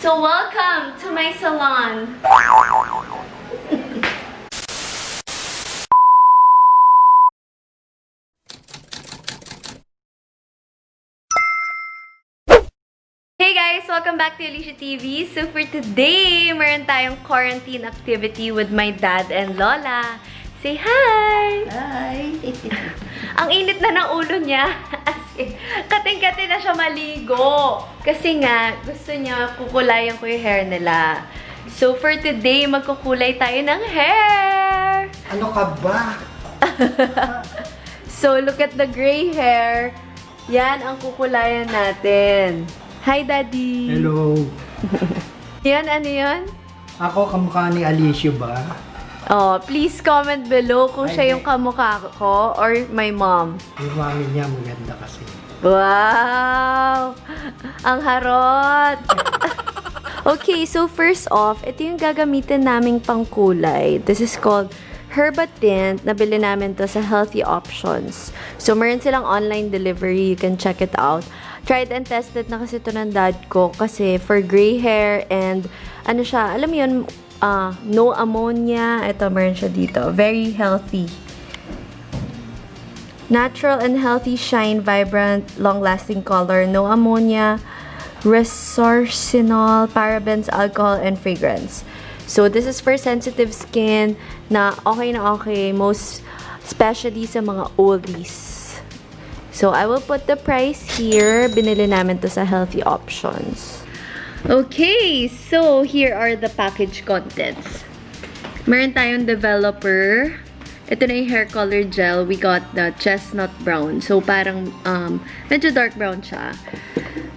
So welcome to my salon. Hey guys! Welcome back to AllysiuTV. So for today, meron tayong quarantine activity with my dad and Lola. Say hi! Hi! Ang init na ng ulo niya. Kating-kati na siya maligo. Kasi nga, gusto niya kukulayan ko yung hair nila. So for today, magkukulay tayo ng hair! Ano ka ba? So look at the gray hair. Yan ang kukulayan natin. Hi, Daddy! Hello! Yan, ano yan? Ako kamukha ni Alessio ba? Oh, please comment below kung siya yung kamukha ko or my mom. Yung mami niya maganda kasi. Wow! Ang harot! Okay, so first off, ito yung gagamitin naming pangkulay. This is called Herba Tint. Nabili namin to sa Healthy Options. So, meron silang online delivery. You can check it out. Tried and tested na kasi ito ng dad ko kasi for gray hair and ano siya, alam mo yun, no ammonia. Ito, meron siya dito. Very healthy. Natural and healthy shine, vibrant, long-lasting color, no ammonia, resorcinol, parabens, alcohol, and fragrance. So, this is for sensitive skin na okay, most especially sa mga oldies. So, I will put the price here. Binili namin to sa Healthy Options. Okay, so here are the package contents. Meron tayong developer. Ito na yung hair color gel. We got the chestnut brown. So, parang medyo dark brown siya.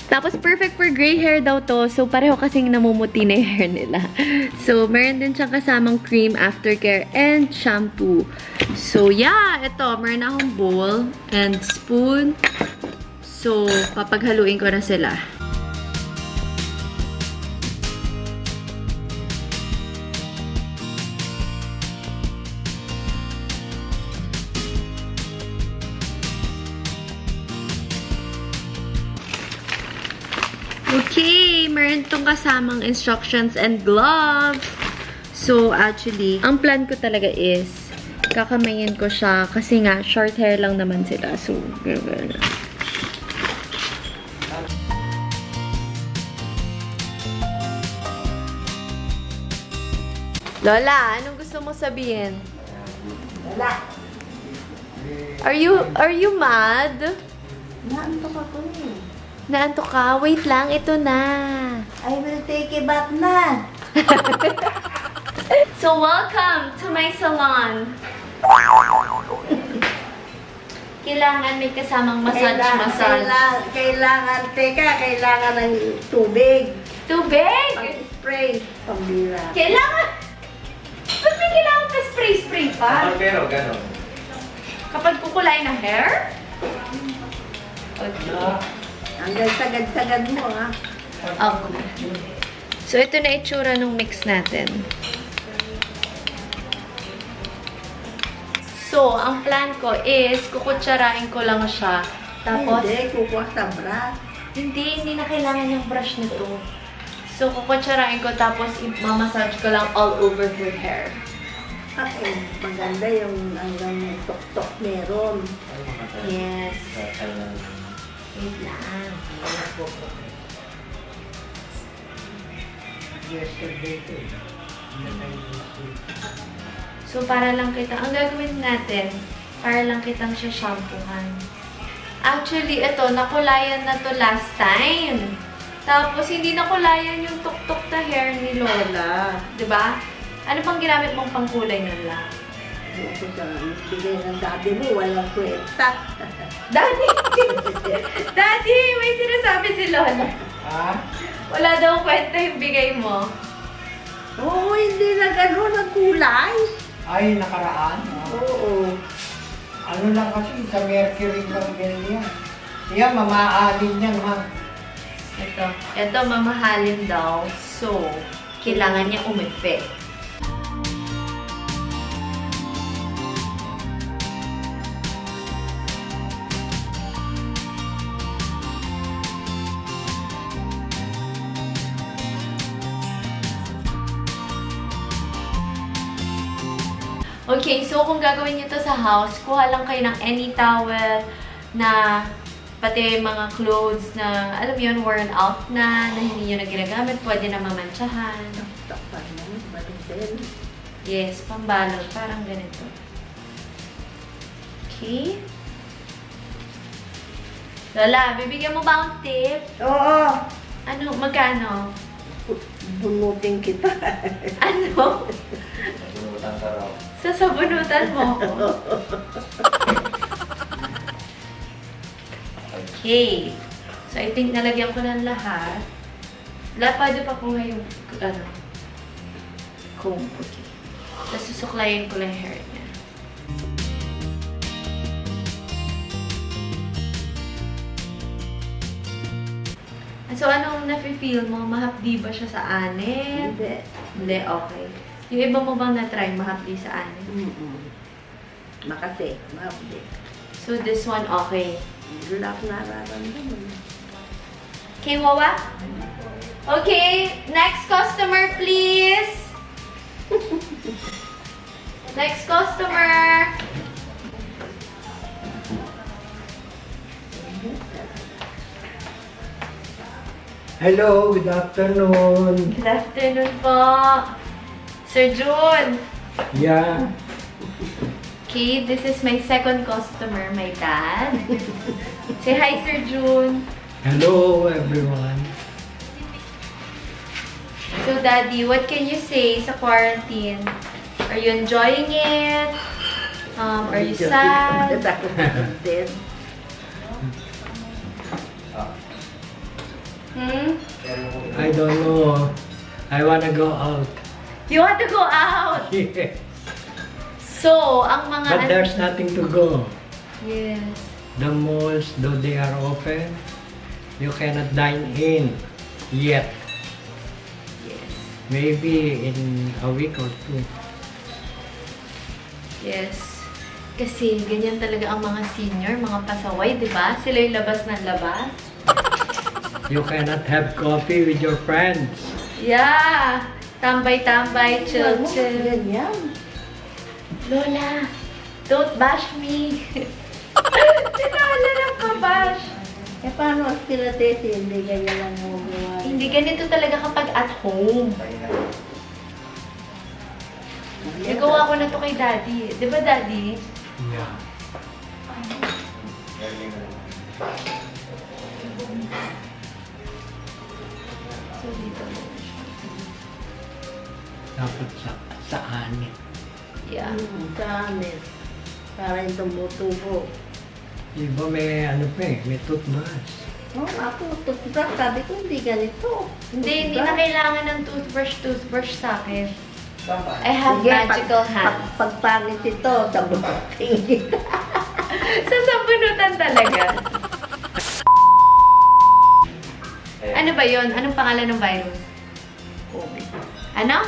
Tapos, perfect for gray hair daw to. So, pareho kasing namumuti na yung hair nila. So, meron din siyang kasamang cream, aftercare, and shampoo. So, yeah. Ito, meron akong bowl and spoon. So, papaghaluin ko na sila. Okay, meron itong kasamang instructions and gloves. So, actually, ang plan ko talaga is, kakamayin ko siya kasi nga, short hair lang naman sila. So, Lola, anong gusto mo sabihin? Wala! Are you mad? Naantok ako eh. Naantok ka? Wait lang, ito na. I will take a bath na. So, welcome to my salon. Kailangan may kasamang massage. Kailangan ng tubig. Tubig! Pag-spray. Pambira. Kailangan... Ba't may kailangan pa spray-spray pa? Pero gano'n. Kapag kukulay na hair? Okay. Hanggang sagad-sagad mo, ha? Okay. So, ito na itsura ng mix natin. So, ang plan ko is, kukutsarain ko lang siya. Tapos, Hindi, kukuha sa brush. hindi na kailangan yung brush nito. So, kukutsarain ko, tapos mamassage ko lang all over her hair. Okay, maganda yung hanggang tok-tok meron. Yes. Wait lang. Yesterday ko. So, para lang kita, ang gagawin natin, para lang kitang siya shampoohan. Actually, ito, nakulayan na to last time. Tapos, hindi nakulayan yung tuk-tuk na hair ni Lola. Diba? Ano pang ginamit mong pangkulay nun lang? Ako sa bigay ng daddy mo, walang kwenta. Daddy! Daddy! May sinasabi si Lola. Ha? Wala daw kwenta yung bigay mo. Oo, hindi na gano'n ang kulay. Ay, nakaraan? Oo. Ano lang kasi, sa Mercury lang ganyan. Yan, mamaalin yan, ha? Ito mamahalin daw. So, kailangan niya umepek. Okay, so kung gagawin nyo to sa house, kuha lang kayo ng any towel na pati mga clothes na, alam mo yun, worn out na hindi nyo na ginagamit, pwede na mamantsahan. Takpan mo, balitin. Yes, pambalot. Parang ganito. Okay. Lola, bibigyan mo ba akong tip? Oo. Ano? Magkano? Bunutin kita. Ano? Bunutan ka raw. Sasabunutan mo ako. Okay. So, I think nalagyan ko ng lahat. Pwede pa kuha yung, comb. Okay. Tapos susuklayin ko lang yung hair niya. So, anong nafe-feel mo? Mahapdi ba siya sa anit? Hindi. Hindi, okay. Yung iba mo bang na-try mahapdi sa anit? Makati, mahapdi. So, this one, okay. Wala akong nararamdaman. Okay, Wawa? Okay, next customer, please. Next customer. Hello, good afternoon. Good afternoon po. Sir June. Yeah. Okay, this is my second customer, my dad. Say hi, Sir June. Hello, everyone. So, Daddy, what can you say sa quarantine? Are you enjoying it? Are you sad? Din. Hmm? I don't know. I wanna go out. You want to go out? Yeah. So, ang mga... But there's nothing to go. Yes. The malls, though they are open, you cannot dine in yet. Yes. Maybe in a week or two. Yes. Kasi ganyan talaga ang mga senior, mga pasaway, di ba? Sila yung labas ng labas. You cannot have coffee with your friends. Yeah! Tambay-tambay, Yan chill-chill. yan. Lola, don't bash me. Sinala ng pabash. Eh, paano ang pilatesi? Hindi ganyan lang mo gawa. Hindi ganito talaga kapag at home. Nagawa ko na to kay Daddy. Di ba, Daddy? Yeah. So, dito. Dapat sa anit. Yeah. Sa amin. Para yung tumutubo. Iba may ano pa eh, may toothbrush. Oh, ako, toothbrush. Sabi ko, hindi ganito. Hindi na kailangan ng toothbrush sa akin. I I have magical hands. Pagpangit ito, sabunutin kita. Sasabunutan talaga. Ano ba yon? Anong pangalan ng virus? COVID. Ano?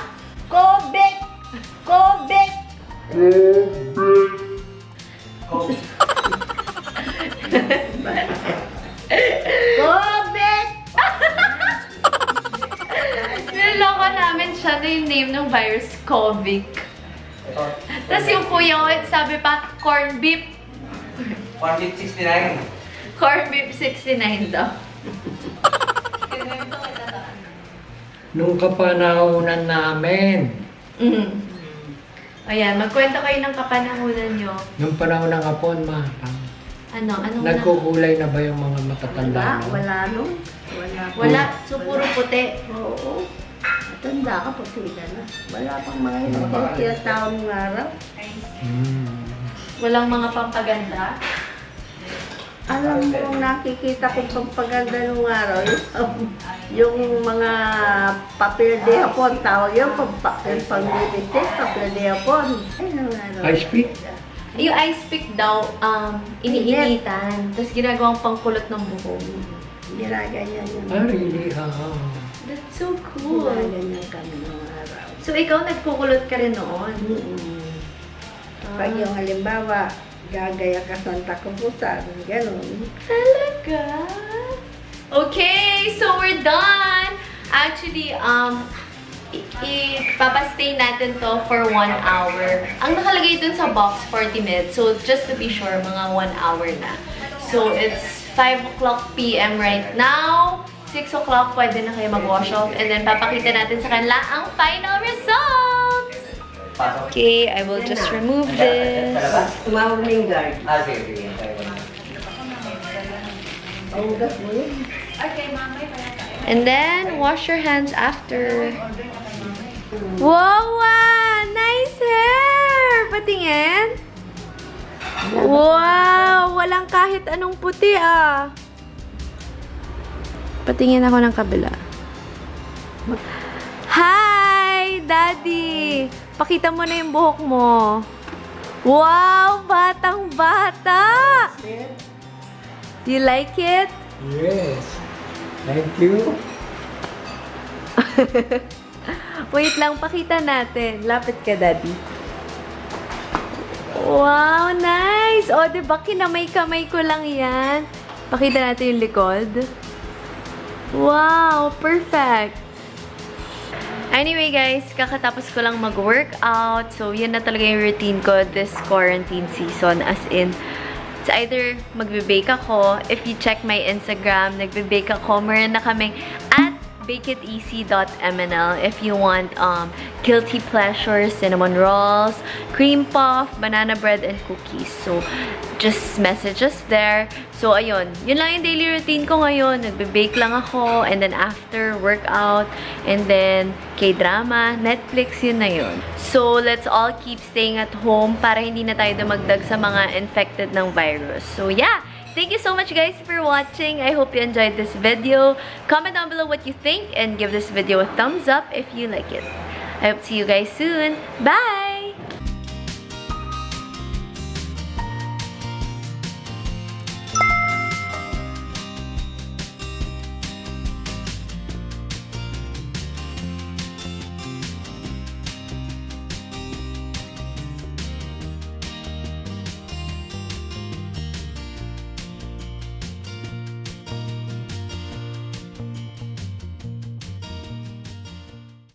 COVID! COVID! COVID! Niloko namin siya na yung name ng virus, COVID. Tapos yung kuya ko, sabi pa, corn beef. 169. Corn beef 69 daw. Nung kapanahonan namin, Ayan, magkwento kayo ng kapanahunan nyo. nung panahon ng hapon, Anong nagkukulay na ba yung mga matatanda? no? Wala nung. Wala. Wala, so puro puti. Oo. Matanda ka, pagkita na. Wala pang mga hindi taon ng araw. Hmm. Walang mga pampaganda. Alam mo, nakikita ko pagpaganda nung araw, yung mga papel de hapon, tawag yun, papel pang-limited, papel de hapon. Ay, nung araw. I speak? Yung ice pick daw, iniinitan. Tapos ginagawang pangkulot ng buhok. Ginaganyan yun. Really? That's so cool. Ginaganyan kami nung araw. So, ikaw nagkukulot ka rin noon? Pag yung halimbawa, gagaya ka Santa Cruzan, gano'n. Talaga? Okay, so we're done. Actually, ipapastay natin to for 1 hour. Ang nakalagay dun sa box, 40 minutes. So, just to be sure, mga 1 hour na. So, it's 5 o'clock p.m. right now. 6 o'clock, pwede na kayo mag-wash off. And then, papakita natin sa kanila ang final results! Okay, I will just remove this. Tumawag na yung guard. Sige, sige. Ang gas mo yun. And then, wash your hands after. Wow! Nice hair! Patingin. Wow! Walang kahit anong puti ah. Patingin ako ng kabila. Hi! Daddy! Pakita mo na yung buhok mo. Wow! Batang-bata! Do you like it? Yes. Thank you. Wait lang, pakita natin. Lapit ka, Daddy. Wow, nice! O, diba, kinamay-kamay ko lang yan. Pakita natin yung likod. Wow, perfect! Anyway, guys, kakatapos ko lang mag-workout. So, yun na talaga yung routine ko this quarantine season. As in, it's either magbe-bake ako. If you check my Instagram, nagbe-bake ako. Meron na kaming at bakeiteasy.mnl if you want guilty pleasures, cinnamon rolls, cream puff, banana bread, and cookies. So, just message us there. So, ayun. Yun lang yung daily routine ko ngayon. Nagbe-bake lang ako. And then, after workout, and then, K-drama, Netflix, yun na yun. So, let's all keep staying at home para hindi na tayo dumagdag sa mga infected ng virus. So, yeah. Thank you so much, guys, for watching. I hope you enjoyed this video. Comment down below what you think and give this video a thumbs up if you like it. I hope to see you guys soon. Bye!